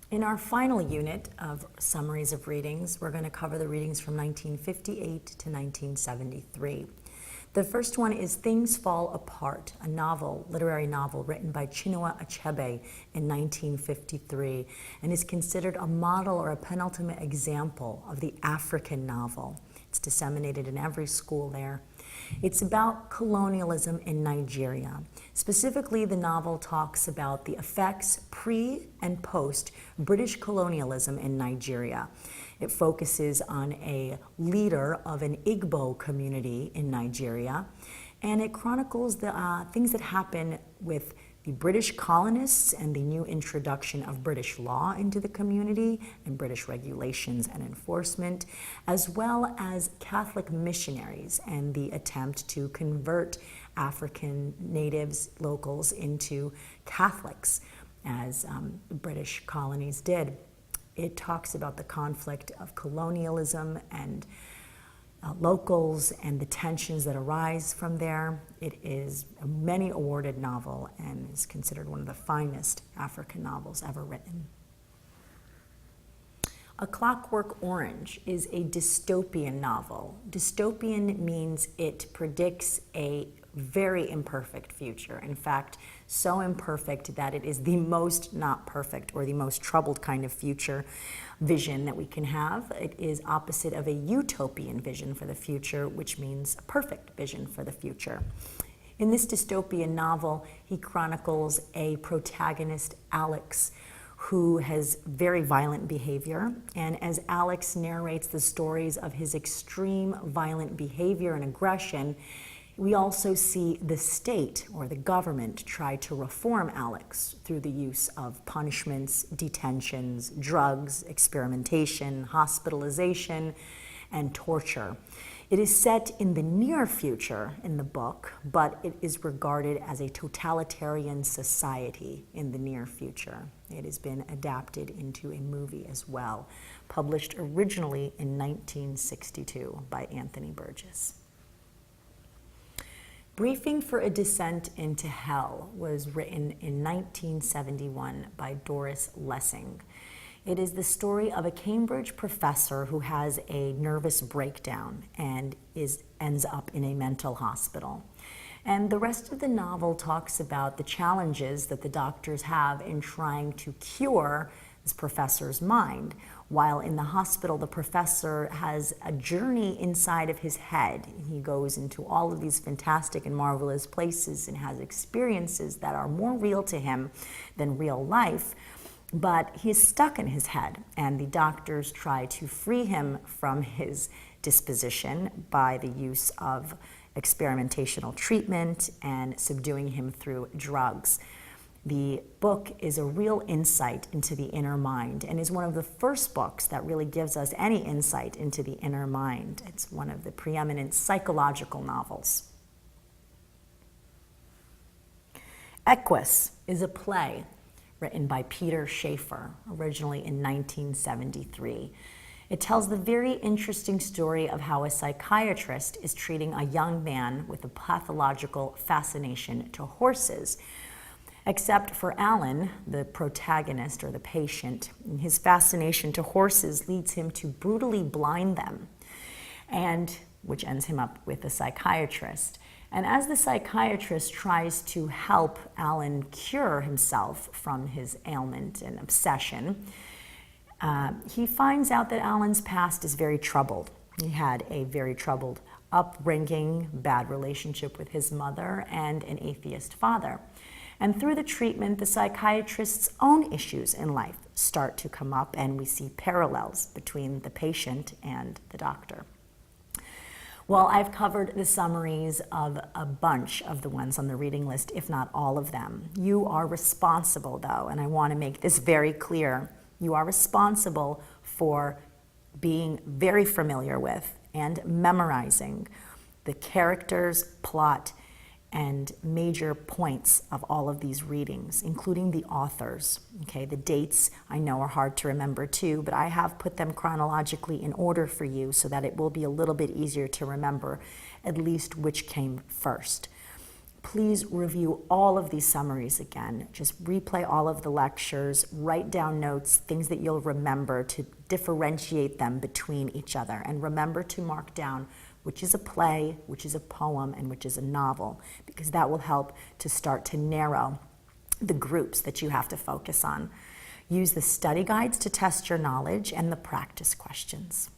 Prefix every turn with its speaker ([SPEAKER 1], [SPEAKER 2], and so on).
[SPEAKER 1] In our final unit of summaries of readings, we're going to cover the readings from 1958 to 1973. The first one is Things Fall Apart, a novel, literary novel written by Chinua Achebe in 1953, and is considered a model or a penultimate example of the African novel. It's disseminated in every school there. It's about colonialism in Nigeria. Specifically, the novel talks about the effects pre and post British colonialism in Nigeria. It focuses on a leader of an Igbo community in Nigeria, and it chronicles the things that happen with the British colonists and the new introduction of British law into the community and British regulations and enforcement, as well as Catholic missionaries and the attempt to convert African natives, locals, into Catholics, as British colonies did. It talks about the conflict of colonialism and locals and the tensions that arise from there. It is a many awarded novel and is considered one of the finest African novels ever written. A Clockwork Orange is a dystopian novel. Dystopian means it predicts a very imperfect future. In fact, so imperfect that it is the most not perfect or the most troubled kind of future vision that we can have. It is opposite of a utopian vision for the future, which means a perfect vision for the future. In this dystopian novel, he chronicles a protagonist, Alex, who has very violent behavior. And as Alex narrates the stories of his extreme violent behavior and aggression, we also see the state or the government try to reform Alex through the use of punishments, detentions, drugs, experimentation, hospitalization, and torture. It is set in the near future in the book, but it is regarded as a totalitarian society in the near future. It has been adapted into a movie as well, published originally in 1962 by Anthony Burgess. Briefing for a Descent into Hell was written in 1971 by Doris Lessing. It is the story of a Cambridge professor who has a nervous breakdown and ends up in a mental hospital. And the rest of the novel talks about the challenges that the doctors have in trying to cure this professor's mind. While in the hospital, the professor has a journey inside of his head. He goes into all of these fantastic and marvelous places and has experiences that are more real to him than real life, but he is stuck in his head, and the doctors try to free him from his disposition by the use of experimentational treatment and subduing him through drugs. The book is a real insight into the inner mind and is one of the first books that really gives us any insight into the inner mind. It's one of the preeminent psychological novels. Equus is a play written by Peter Shaffer, originally in 1973. It tells the very interesting story of how a psychiatrist is treating a young man with a pathological fascination to horses. Except for Alan, the protagonist or the patient, his fascination to horses leads him to brutally blind them, and which ends him up with a psychiatrist. And as the psychiatrist tries to help Alan cure himself from his ailment and obsession, he finds out that Alan's past is very troubled. He had a very troubled upbringing, bad relationship with his mother, and an atheist father. And through the treatment, the psychiatrist's own issues in life start to come up, and we see parallels between the patient and the doctor. Well, I've covered the summaries of a bunch of the ones on the reading list, if not all of them. You are responsible, though, and I want to make this very clear. You are responsible for being very familiar with and memorizing the characters, plot, and major points of all of these readings, including the authors. Okay, the dates I know are hard to remember too, but I have put them chronologically in order for you so that it will be a little bit easier to remember at least which came first. please review all of these summaries again. Just replay all of the lectures, write down notes, things that you'll remember to differentiate them between each other. And remember to mark down which is a play, which is a poem, and which is a novel, because that will help to start to narrow the groups that you have to focus on. Use the study guides to test your knowledge and the practice questions.